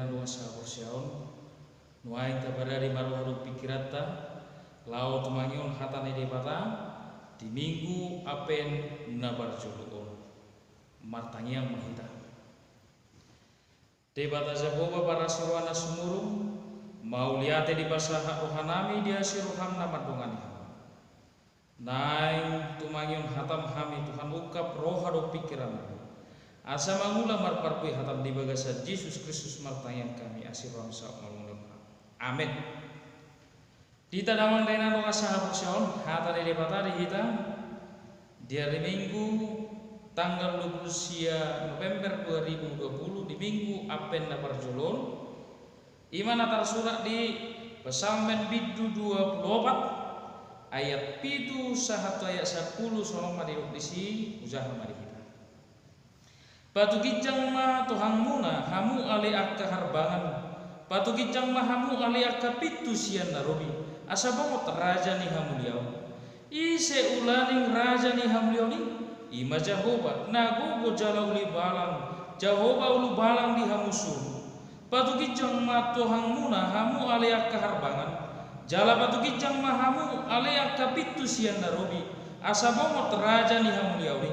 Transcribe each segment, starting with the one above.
daerah luas saborsiaon nuaing tabarari maru-maru pikirata lau tumangion hatane debata di minggu apen nabar juluon martangiang mahita debata Jehovah para surwana sumurung mau liate di basaha rohanami dia siruham nama dongani naing tumangion hatam hami Tuhan ukap rohado pikiran asa mangula marparpui hatam di bagasa Yesus Kristus martangiang kami asir ramsa malungun amin. Dita damang dena doa sahabat syaon hata de depatari kita di hari Minggu tanggal 20 November 2020 di Minggu Apen na Parjolon iman tersurat di Pesalmen Biddu 24 ayat 7 sahatu ayat 10 sono mariuk disi usaha mari kita batu gijang ma Tuhan muna hamu ali akka harbangan batu gijang ma hamu ali akka pitu sian narobi asa bangot raja ni hamuliau ise ulaning raja ni hamuliau ni ima Jehovah nagogo jalau li balang Jehovah ulu balang di hamusul batu gijang ma Tuhan muna hamu ali akka harbangan jala batu gijang ma hamu ali akka pitu sian narobi asa bangot raja ni hamuliau ni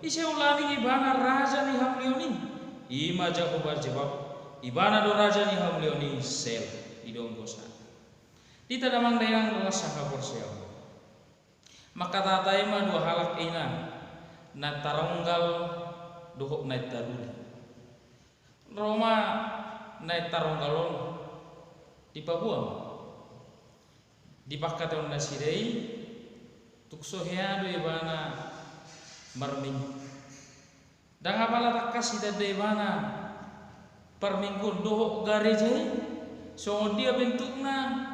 ise ulaning ibana raja ni hamuliau ni ima Jehovah jawab ibana do raja ni hamuliau ni sel idong dosa Dita damang daerah luas sahaborsiaw maka tatai ma dua halak ina na taronggal dohok na taruli Roma na taronggalon di Papua di pakkaton na sirei tuksoheado ibana marming dang apala takas ida ibana perminggun dohok garejai so dia bentukna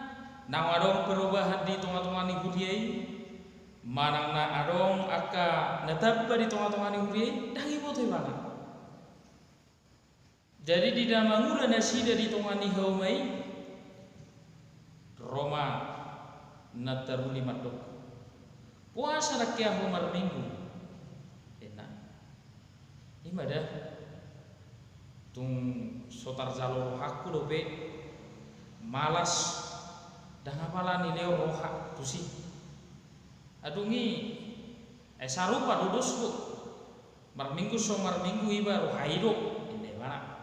nang adong perubahan di tengah-tengah ni huriai manang na adong aka nataba di tengah-tengah ni huriai dah ibu tu mana jadi di damangula nasida di tengah ni haumai Roma nataruli matuk puasa rakyah humar minggu enak ima dah tung sotar jalur hakku dope malas dah ngapala ni leo roha tusi adungi sarupa dudusku marminggu so marminggu iba rohaido inde mana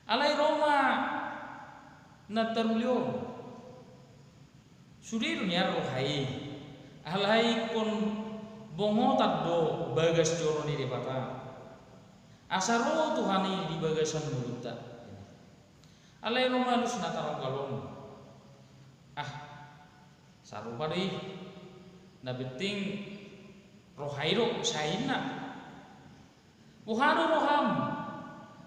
alai Roma na tarulio sudiru nya rohai alai kon bongotat do bagas joro ni debata asaro tuhani di bagasan mulutta alai Roma lus na tarong galon sarupa deui na penting rohairo saina buhado roham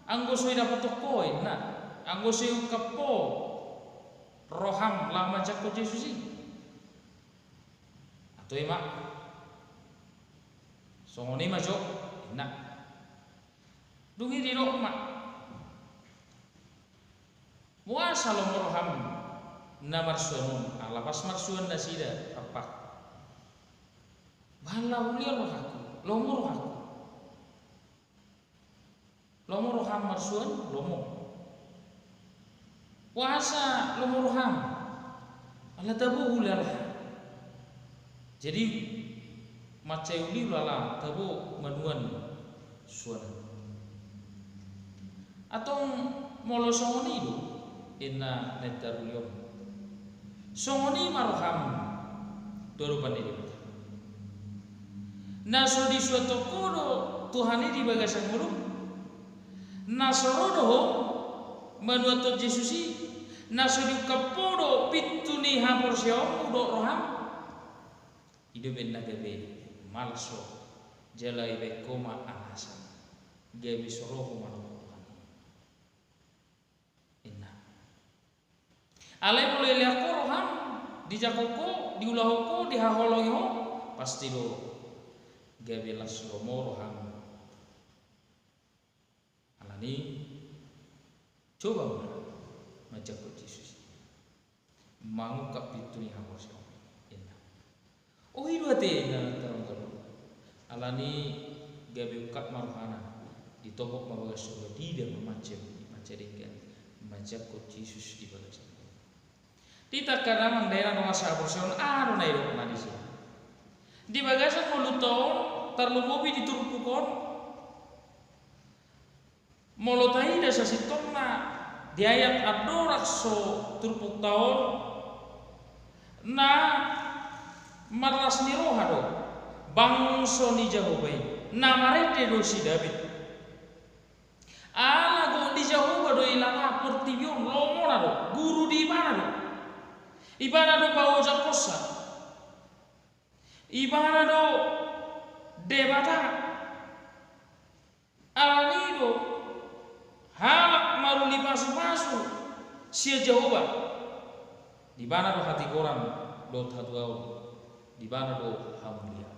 anggo soy dapat tokoi na anggo soy ukapo roham lama jakko Yesusi atau ima songoni masuk na dungi di rohma muasa lo roham na marsuanun alapas marsuan nasida apa bahala ulian rohaku lomo roham marsuan lomo puasa lomo roham ala tabu ulala jadi macai uli ulala tabu manuan suan atau molosongoni do inna netarulium songoni marham dorupan ini naso di suatu kodo Tuhan ini bagasan mulu nasorodo manuato Yesusi naso di kapodo pituni hapor siom udo roham hidup nagabe malso jalai be koma alasan gabe soroho manu alai boleh lihat roham di jakoko di ulahoko di haholoyo pasti do gabelas lomo roham alani coba majak Yesus mangukap itu yang harus enak oh itu ate na tarong alani gabe ukat marhana ditobok mabagas surga di dan memacem menjadikan majakot Yesus di bagasan. Tita kadang daerah nong asa aborsion aro na iro na disi. Di bagasan moluton tarlumobi di turpukon molotai desa sitonna di ayat adorak so turpuk taon na marlas ni rohado bangso ni Jehovah na marete do si David ala go di Jehovah do ilanga portibion lomona do guru di ibana do bawo jakosa ibana do debata alani do halak maruli pasu-pasu sia Jehovah di mana do hati orang do hatuau di mana do hamulia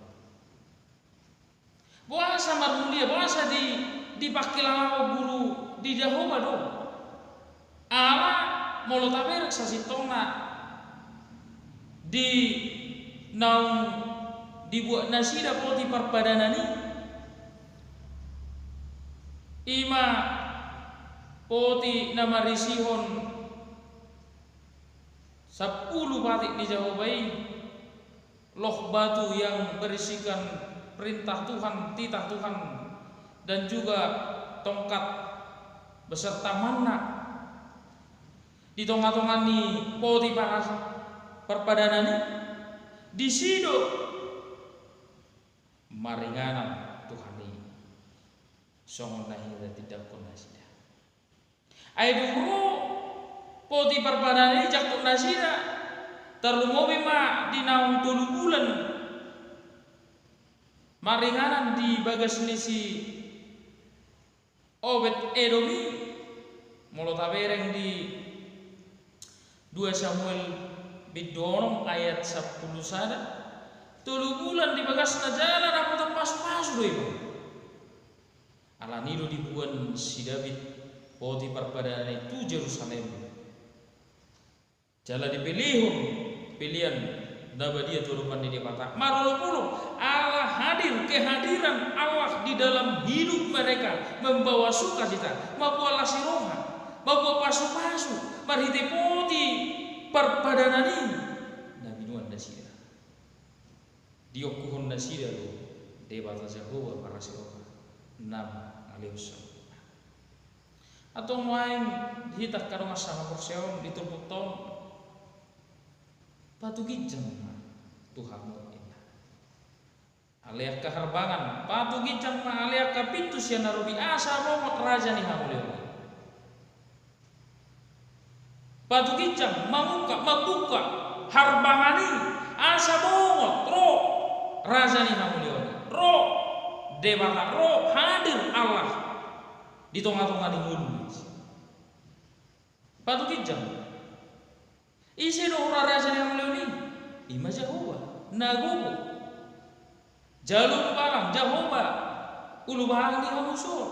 puasa marmulia puasa di pakilang guru di Jehovah do ala molo taber sasitona di naung dibuat nasida poti perpadanani ima poti nama risihon 10 batik di Jehovah loh batu yang berisikan perintah Tuhan, titah Tuhan dan juga tongkat beserta manna di tonga-tongan ni poti paras perpadanani di sido maringanan Tuhan ini songon nahira tidak konasida ay duro poti perpadanani jakut nasida terlumobi ma di naung 3 bulan maringanan di bagas nisi Obed Edomi molo tabereng di 2 Samuel bidorong ayat 10 sada 3 bulan di bagas na jalan apa pas-pas do ibu alanido dibuan si David poti perpadangan itu Jerusalem jala dipilihun pilihan daba dia turupan di mata marolo Allah hadir kehadiran Allah di dalam hidup mereka membawa sukacita membawa lasiroha membawa pasu-pasu marhite poti perpadanan ini nabi nuan dasira diokuhon dasira lo debata Jehovah para siroha nama alaihi atau main hitak karong asama perseon ditumpuk ton patu gijang Tuhan inna alea keharbangan patu gijang ma alea kapitus ya narubi asa momot raja ni hamuleo patu gijang mabuka harbangani asa momot ro raja ni hamuleo ro dewata ro hadir Allah di tengah-tengah di mulut patu gijang isi do raja yang meluni ima Jehovah nagubo jalur balang Jehovah ulu balang di hamuson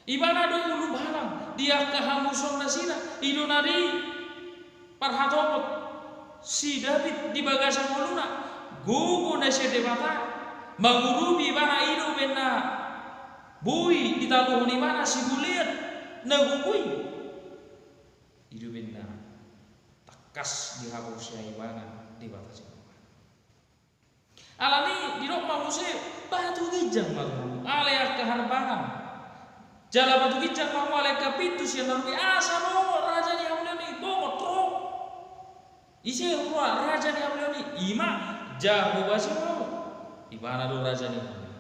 ibana do ulu balang dia ke hamuson nasina idonari parhatopot si David di bagasan muluna gugu nasi debata magurubi ibana ido benna bui ditaluhun ibana si buliat nagugui ido benna kas dihapusnya ibana di batas itu. Alami di rok manusia batu gijang malu alea keharbangan jala batu gijang mau alea kapitus yang naruhi asa mau raja ni amleoni bongot ro isi ruah raja ni amleoni ima Jehovah sih mau ibana do raja ni amleoni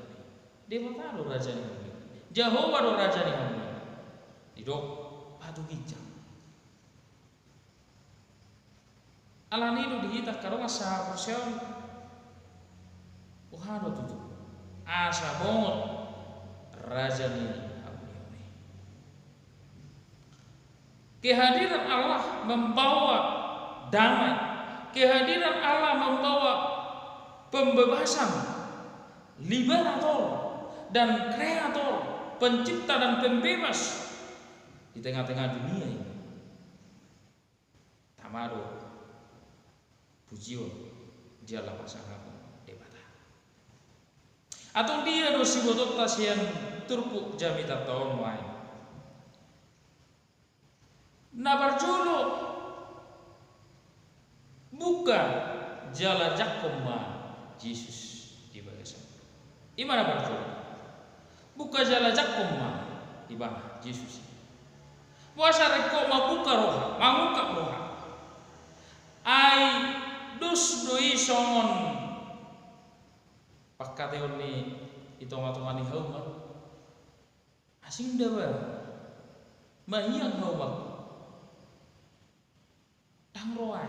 dewa do raja ni amleoni Jehovah do raja ni amleoni di rok batu gijang alani do dihita karong asa perseon uhado tutu asa bongot raja ni amleoni kehadiran Allah membawa damai kehadiran Allah membawa pembebasan liberator dan kreator pencipta dan pembebas di tengah-tengah dunia ini tamaro pujian dialah pasangan debata atau dia dosi botot tasian turpuk jamita tahun main na barjolo buka jala jakoma Yesus di bagasan. Imana barjolo buka jala jakoma ibah Yesus. Puasa reko mabuka roha, mabuka roha. Ai dus doi songon pakate oni itonga-tongani hauma. Asing dawa. Mahiyang hauma. Tang roai.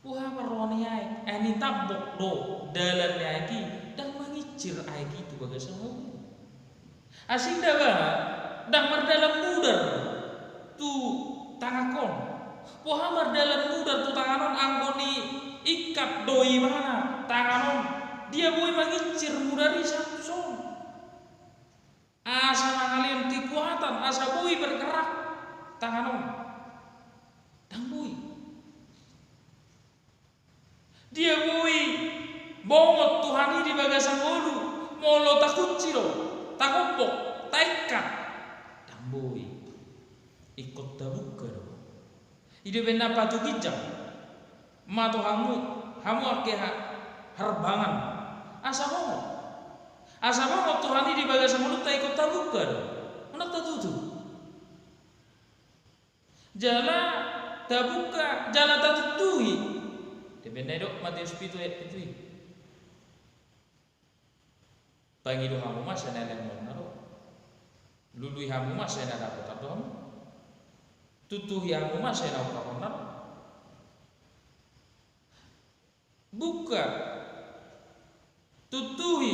Wah maroni ai, ani tabok do dalan ai ki dang mangicir ai ki tu bagasan hauma. Asing dawa dang mardalam mudar tu tangakon. Pohamar dalam mudar tu tanganon anggoni ikat doi mana tanganon dia boy mangicir mudari satu son. Asa mangalian kekuatan asa boy bergerak tanganon dang boy. Dia boy bongot Tuhan di bagasan olu molo takut ciro takopok taikat dang boy ikut tabuka do. Ide benda patu kijang mato hamu ake harbangan asa mau Tuhan di bagasan mulut tak ikut tabuka do. Anak tatutu jala tabuka jala tatutui de benda dok Matius 7 ayat 7 pangido hamu mas ana leng naro lului hamu mas ana dapat adom tutuh yang masih nak kapan buka tutui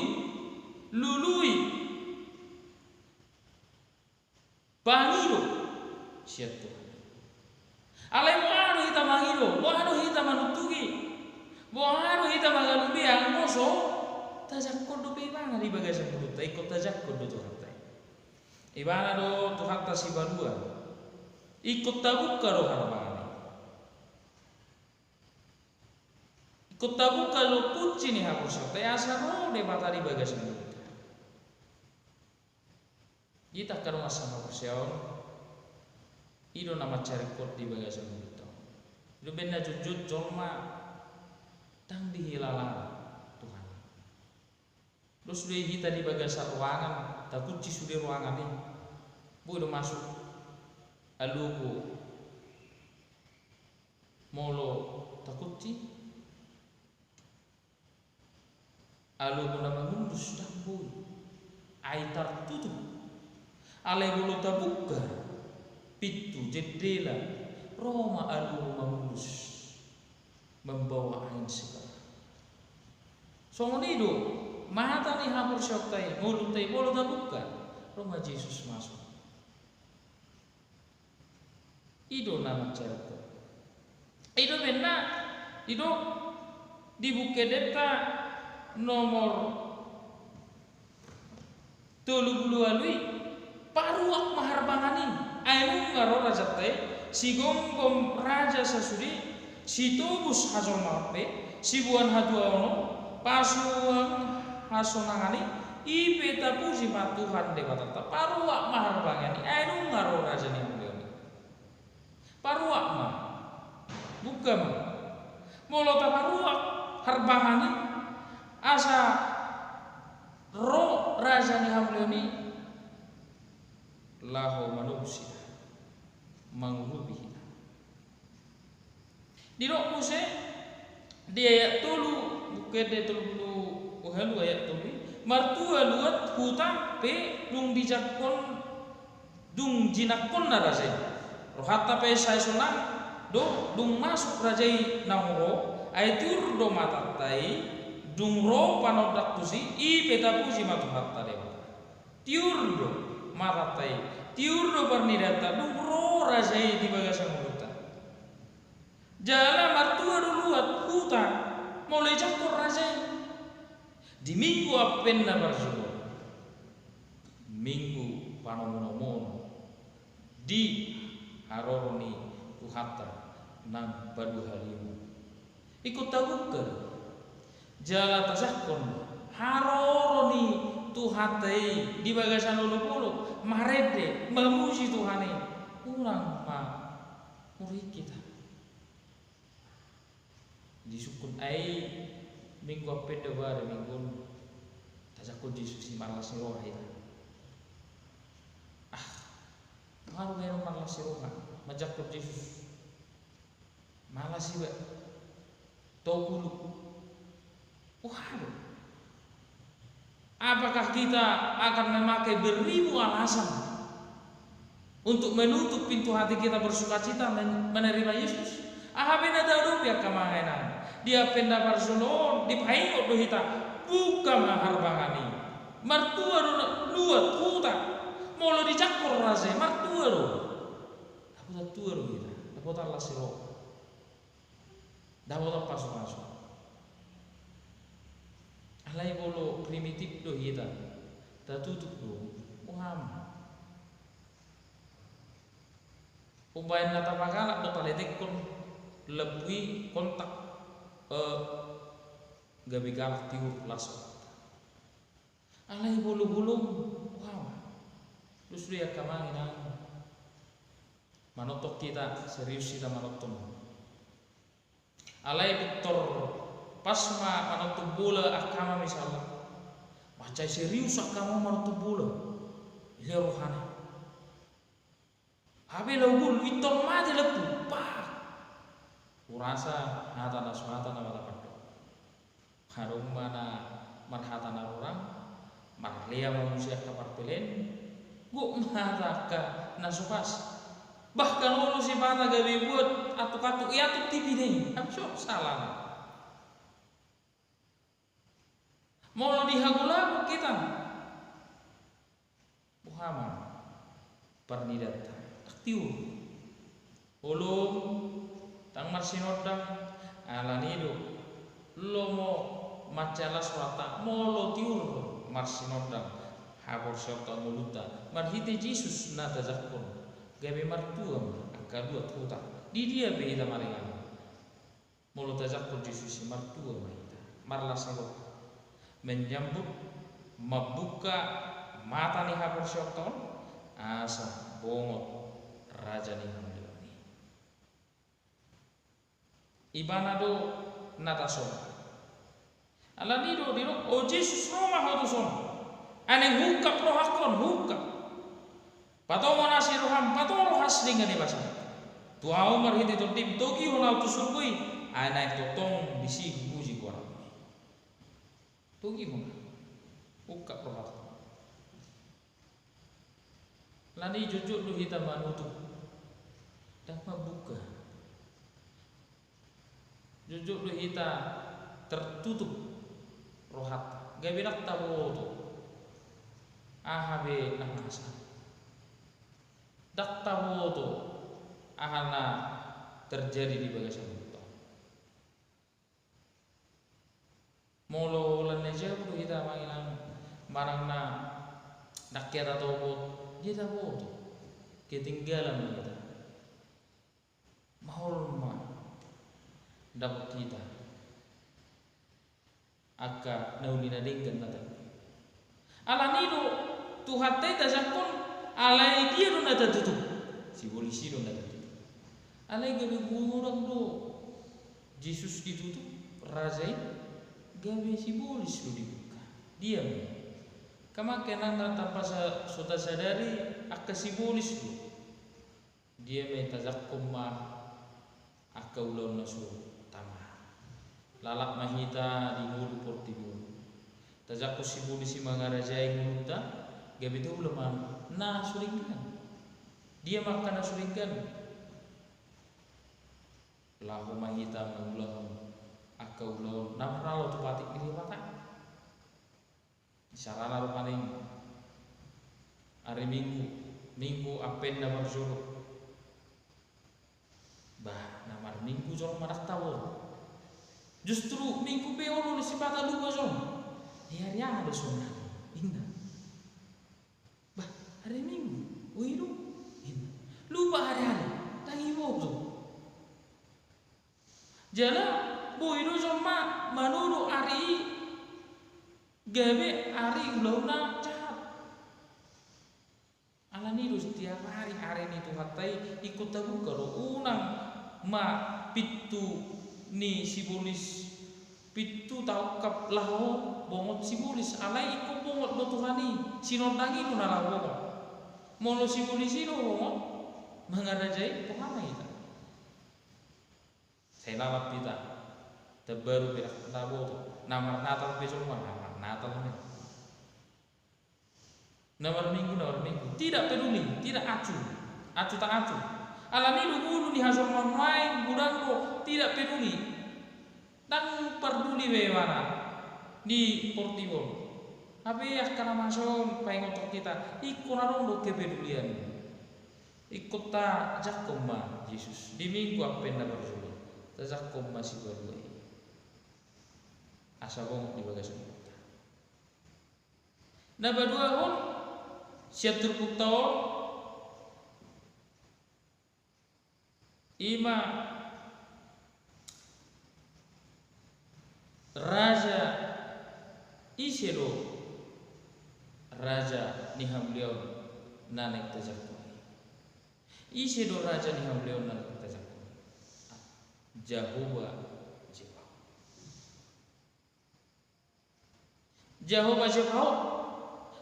lului bangido siatu alai moano hita mangido moano hita manutugi moano hita magalubi ang moso tajak kodo bebana di bagasan mulut ikut tajak kodo Tuhan ibana do Tuhan tasibadua ikut tabuka roh harbani. Ikut tabuka lo kunci nih hapus. Tapi asa roh de mata di bagasan kita. Kita ke rumah sama persiawan. Ido nama cari kot di bagasan kita. Ido benda jujut jolma tang dihilala Tuhan. Terus sudah kita di bagasan ruangan. Tak kunci sudah ruangan ini. Bu udah masuk. Aluku molo takuti aluku nama mundus dambul aitar tutup ale bulu tabuka pitu jendela Roma aluku mamundus membawa angin segar songonido mata nih hamur syoktai mulut tai bulu tabuka Roma Yesus masuk. Ido nama cerita. Ido benda, ido di Bukedeta nomor 30 alui paruak maharbangani. Ainu ngaro raja teh si gonggom raja sasudi si tubus hasil mape si buan haduaono pasuang hasonangani ipe tapuji matuhan dekatata paruak maharbangani. Ainu ngaro raja ni paruak mah bukan molo ta paruak harbangani asa ro raja ni hamleoni laho manusia mangulubi di rok muse di ayat tulu bukan di tulu uhalu ayat tulu martua luat hutang pe dung dijakon dung jinakon narase rohata pe sai sunang do dung masuk rajai namuro aitur do matatai dung ro panodak tusi i peta puji matu hatta dewa tiur do matatai tiur do pernidata dung ro rajai di bagasan muruta jala martua do luat huta mulai jakor rajai di minggu apen na barjugo minggu panomono di haroroni tuhata nang badu halimu ikut tabuka jala tasakon haroroni tuhatai di bagasan ulu marede memuji Tuhane urang ma murid kita disukun ai minggu apeda bare minggu tajakun Yesus si malas ni roha ita ngaru ngaru malas si roha majakun Yesus malas sih tau dulu apakah kita akan memakai beribu alasan untuk menutup pintu hati kita bersukacita menerima Yesus? Ahabena daru biak kamahenan. Dia penda Barcelona di paingo do hita buka mahar bangani. Martua do luat puta. Molo dicakor raze martua do. Dapat tua do hita. Dapat Allah siro. Dapat pasuk-pasuk. Alai bolo primitif do hita. Tatutup do. Muhammad. Umbayan nata pagala do taletik kon lebih kontak gabi galak tiur laso. Alai bulu-bulung wow. Terus dia kamangin manotok kita serius kita manotok. Alai Victor pasma manotok bola akama misalnya. Macai serius akama manotok bola. Ini rohani. Habe laugul Victor mati lepu. Urasa hatana suhatana mata padu. Harum mana marhatana orang marlia manusia kapar pelen guk maraka nasupas. Bahkan ulu si bata gabi buat atuk-atuk ya tuh tipi deh. Abso salah. Mau dihagulaku kita. Muhammad pernidata aktiu. Ulum tang marsinodang alanido lomo macala swata molo tiur marsinodang habor syota muluta marhite Yesus nata zakon gabe martua akadua tuta di dia beda maringan molo tazakon Yesus martua mahita marlaselo menyambut membuka mata ni habor syota asa bongot raja ni Ibanado natason. Alanido dilo o Jesus Roma hotuson. Aneng hukap rohakon hukap. Pato monasi roham pato rohas dengan ibasa. Tuau marhiti totim toki honau tu surgui. Anak totong bisi buji kuara. Toki hona hukap rohak. Lani jujuk lu hitam manutu. Dak mabuka. Jujur lu hita tertutup rohat gabirak taboto ahabe nahasa dak taboto ahana terjadi di bagasan buta molo lan neja lu hita manginan marangna dakyata tobot dia taboto ketinggalan kita mahorma dapat kita aka naulina denggan nata alanido Tuhan teh zakon alai dia do nata tutup si polisi do nata tutup alai gabe gurang do Yesus ditutup razai gabe si polis do dibuka diam kama kenan tanpa sudah sadari aka si polis do dia minta zakon ma aka ulun nasu lalak mahita di mulu portibun tajaku sibuli si mangarajai muluta gabi tu lemah na suringkan dia makan na suringkan lahu mahita maulah akau lo namralo tu patik ini patak sarana rupaning hari minggu apen na marzuro bah namar minggu jor marak tawo justru minggu beolo ni sipata lupa zon. Hari ada zona indah. Bah hari minggu, uiru indah. Lupa hari tangi waktu. Jala boiru zon ma manuru hari gabe hari ulona jahat. Alani do setiap hari ni Tuhan tai ikut tabu kalau unang ma pitu ni sibolis pitu tau kap laho bongot sibolis alai ikut bongot do Tuhani sinondangi tu nalah bongot molo sibolis itu bongot mengarajai pengama ita saya lawat kita terbaru berak tabo tu nama Natal besok nama Natal ni nama minggu tidak peduli tidak acu tak acu alani dulu di hasil main gudang tidak peduli dan peduli bagaimana di Portivo tapi ya karena masuk pengen untuk kita ikut narong kepedulian ikut tak jakoma Yesus di minggu apa yang dapat berjumpa tak jakoma si berdua asal bong di bagasi nah berdua pun siap terputau ima Raja Isero Raja niham beliau nanek tajakku Isero Raja niham beliau nanek tajakku Jehovah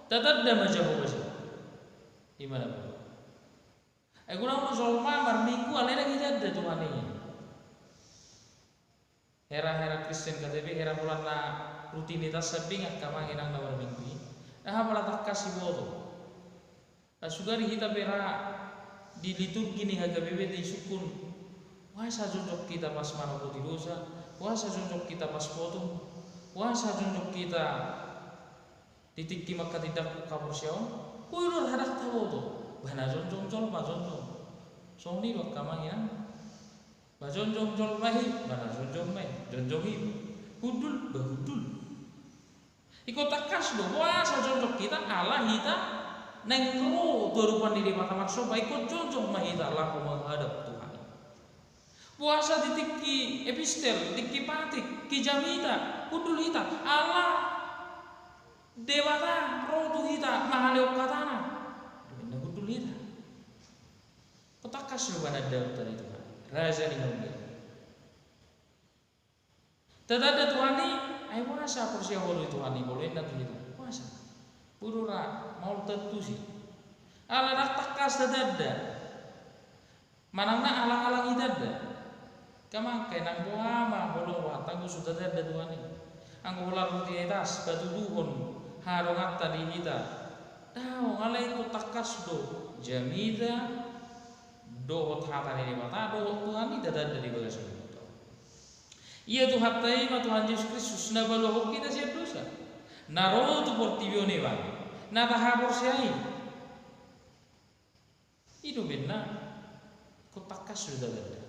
tetap dah Jehovah gimana bu? Aku nak soal mamar minggu alena kita ada Tuhan ini. Hera Kristen KTP hera bulan na rutinitas sebing akama enang nawar minggu. Nah malah tak kasih bodo. Asugari kita bera di liturgi ni haga bebe di sukun. Wasa jonjok kita pas mana putih dosa. Wasa jonjok kita pas potong. Wasa jonjok kita titik maka tidak kabur siawan. Kuilur hadak tahu tu, bahana jonjol song ni wak kamangina, bah jonjol mahi, bahana jonjohi, hudul. Ikut takas do, puasa jonjol kita Allah kita nengkro berupan diri mata makso, ikut jonjol mahi kita Allah menghadap Tuhan. Puasa ditiki epistel, ditiki patik, kijamita, hudul kita Allah. Dewata roh tu kita mahaleo katana demi hudul kita ketakas lu pada Daud tadi Tuhan raja di hamba tadada Tuhan ni ai puasa porsi awal Tuhan ni boleh nak kita puasa purura mau tentu sih ala nak takas tadada manangna alang-alang idada kama kenang buama bolong watang sudah tadada Tuhan ni anggo ular rutinitas batu duhon harongat tadi kita tahu ngalai ku takas do jamida do hata ni mata do Tuhan ni dada dari bagasi iya tu hatai ma Tuhan Yesus Kristus na balo kita siap dosa naro tu portibio ne ba na tahapor siai itu benar ku takas do dada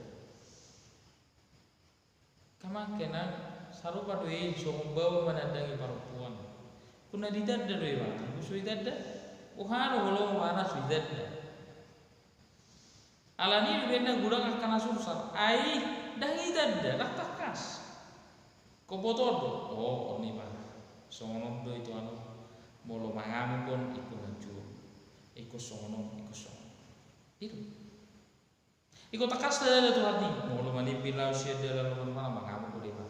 kama kenang sarupa doi sombawa manandangi perempuan kuna didadda doi ba busui dadda uhano holo mana suidadda alani benda gudang akan susah ai dangi dadda lak takas kobotodo oh ni ba songonom do itu anu molo mangamu pun ikut hancur ikut songonom itu ikut takas dada Tuhan ni molo mani pilau sia dalam mana mangamu ko depa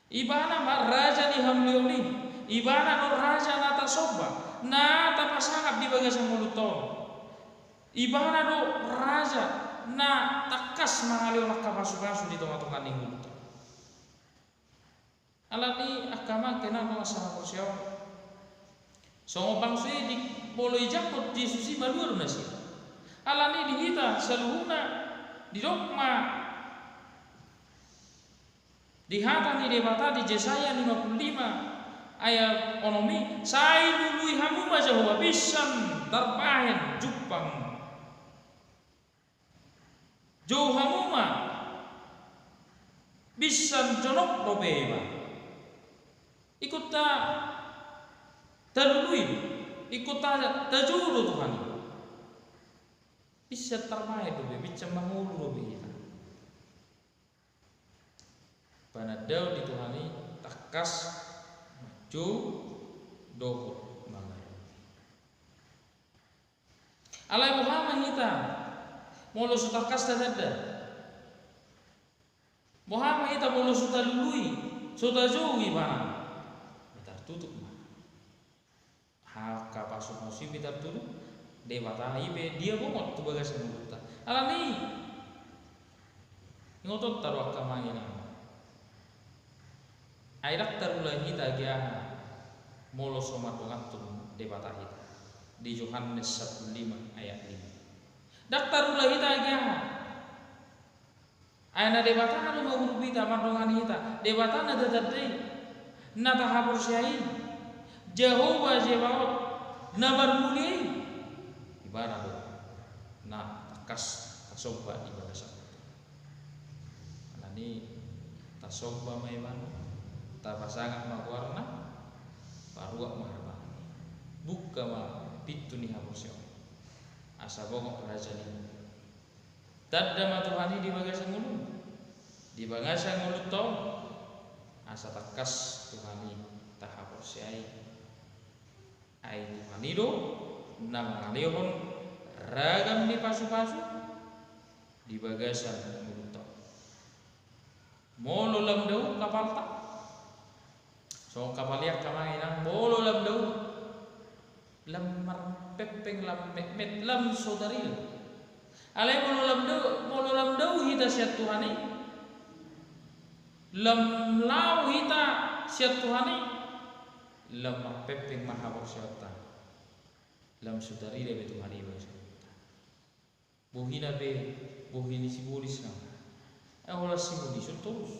ibana ma raja ni hamlioni ibana no raja nata soba nata pasangap di bagasan muluton ibana do raja na takas mangalio nak kapasukasu di tengah-tengah ni muluton alani akama kena no sama porsiaw songo bangsu di bolo ijakot di susi baluar nasi alani di hita seluhuna di dogma di hata ni debata di Yesaya 55 ayat onomi sai lului hamu Jehovah bisan terpahen jupang jauh hamuma bisan jonok robeba ikut ta terlului ikut ta tajuru Tuhan bisa terpahen robe bisa mangulu robe pada Daud dituhani takas maju dohur mangar Alai Muhammad kita molo sutakas tadada. Muhammad kita molo sutalului, sutajowi bana. Bitar tutup mah. Haka pasuk musim bitar tutup. Dewata ibe dia bomot tu bagas mulut. Alani ngotot taruh kamangina. Airak tarulai kita dia molo somat pengatur dewata kita. Di Yohanes 1:5 ayat 5. Daktarullah kita aja. Aina debata na lumabita mandongan kita. Debata na dadadai. Na tahapur syai. Jehovah Jebaot na barmuli. Ibarat do. Na takas tasoba di bagasan. Anani tasoba maiman. Tapasangat magwarna. Paruak maharbang. Buka ma pitu ni habosyo asa bongok raja ni tadda ma Tuhani di bagasan mulut to asa takas Tuhani tahabosyo ai Tuhani do nang alihon ragam ni pasu-pasu di bagasan mulut to molo lam dau kapal tak so kapaliak kamainang molo lam dau lam marpepeng lam mekmet lam saudaril alai molo lam dau hita siat Tuhani lam lau hita siat Tuhani lam marpepeng mahabor siata lam saudaril be Tuhani be bohina be bohini sibulis na ola sibulis terus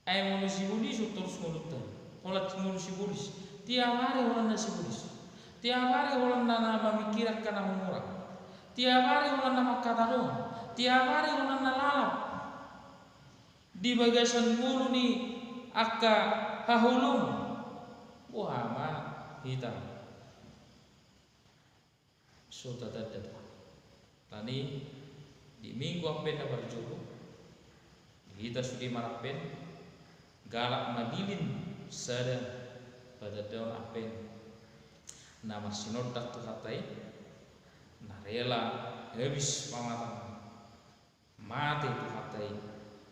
ai mono sibulis terus ngulutan olah timur sibulis, tiap hari orang nasi sibulis, tiap hari orang nana memikirkan nama murah, tiap hari orang nama kata doang, tiap hari orang nana lalap, di bagasan mulu ni akka hahulung, wah mah hitam, sudah ada, tadi di minggu apa yang berjuru, kita sudah marapen, galak madilin. Sada pada daun apen nama sinodak tu katai narela habis pamatan mati tu katai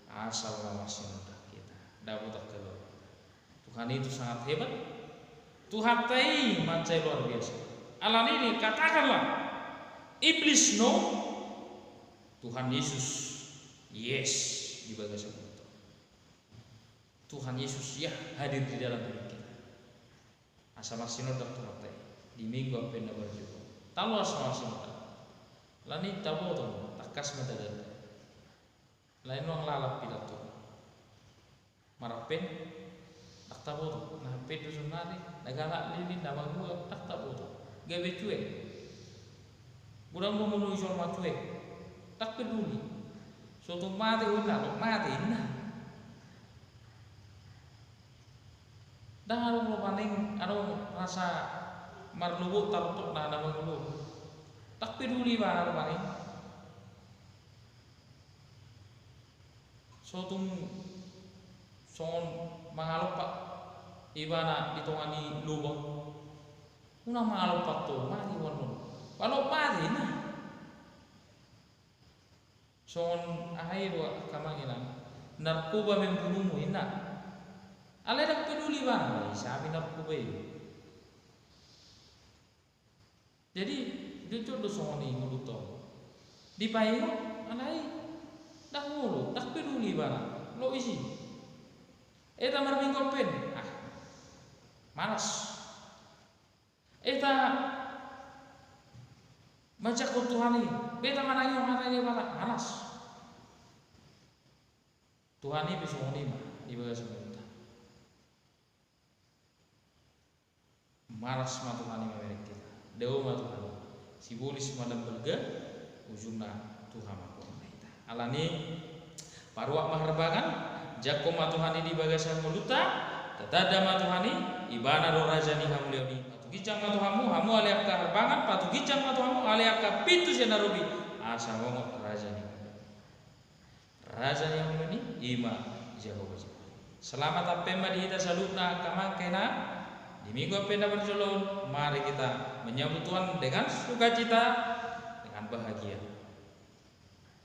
asal nama sinodak kita dapat kalau Tuhan itu sangat hebat Tuhan tai mancai luar biasa alam ini katakanlah iblis no Tuhan Yesus yes di bagasan Tuhan Yesus ya hadir di dalam hidup kita. Asa maksino dokter di minggu apa yang berjuang. Tahu asa maksino. Lani tahu tu takas mata dan lain orang lalap pidato. Marapen tak tahu tu. Nah pedu sunari negara lilin nama gua tak tahu tu. Gawe cuek. Burang mau menuju sama cuek. Tak peduli. Suatu mati mati nah. Dah arung paling arung rasa marluwuk tarutuk na nama gulu tak peduli ba arung paling sotung songon mangalupak ibana ditongani lubang una mangalupak tu mati wanu walau mati nah songon ahai dua kamanginan narkoba membunuhmu ina alai dak peduli bang, sabi narkoba itu. Jadi dia coba songoni nguluto. Di payo alai dak ngulu, dak peduli bang, lo isi. Eta marmingkol pen, malas. Eta baca Tuhani, beta mananya malas. Tuhani bisa ngoni di bagas kita. Malas ma Tuhan ini merek kita. Dewa ma Tuhan. Sibulis madam berga ujungna Tuhan aku kita. Alani paruak maharbagan jakom ma Tuhan di bagasan muluta tatada ma Tuhan ibana do rajani hamulioni. Patu gicang ma Tuhanmu hamu aliak ka harbangan patu gicang ma Tuhanmu aliak ka pitu senarubi asa ngomong rajani. Rajani hamulioni ima Jehovah. Selamat apa di kita salutna kamakena di minggu apa yang berjalan, mari kita menyambut Tuhan dengan sukacita, dengan bahagia,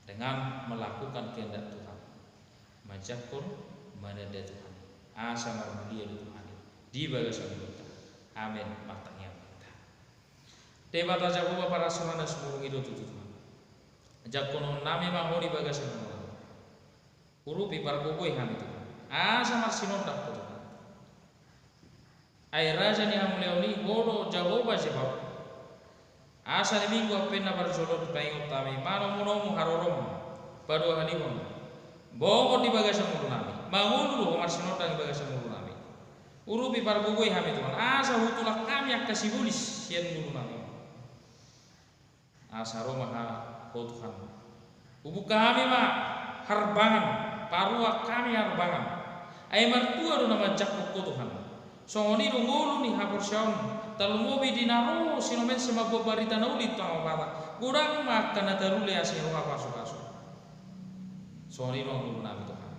dengan melakukan kehendak Tuhan, majakun manada Tuhan, asa mulia Tuhan di bagasan kita. Amin. Matanya kita. Debata jago para surana semurung itu Tuhan. Jakono nami mahoni bagasan Tuhan. Urupi parkukui ham itu. Asa marsinondak Tuhan. Ay raja ni hamuleoni bodo Jehovah sebab asa ni minggu apena barjolo taingot tami mano munomu harorom baru hanihon bongo di bagasan mulu nami mangulu marsinondak di bagasan mulu nami urupi pargugoi hami Tuhan asa hutulak kami ak kasibulis sian mulu nami asa roma ha Tuhan ubuka kami ma harbangan parua kami harbangan ay martua do nama jakko Tuhan songoni ngulu ni hapor syaun talmobi dinaro sinomen sema barita nauli tang bata kurang makan darule asiro apa sukaso songoni ngulu nami Tuhan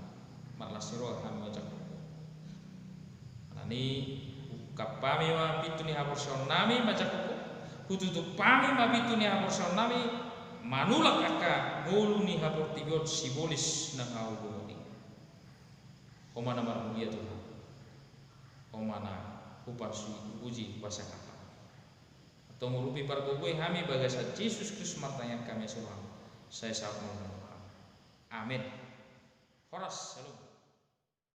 marlasiro kami macam nani kapami ma pitu ni hapor syaun nami macam kututu pami ma pitu ni hapor syaun nami manulak aka ngulu ni hapor tibiot sibolis na ngau ni omana marmulia Tuhan omana uparsi uji pasaka atau merupi pargugoi kami bagasan Yesus Kristus martanya kami semua saya saat amin. Horas, shalom.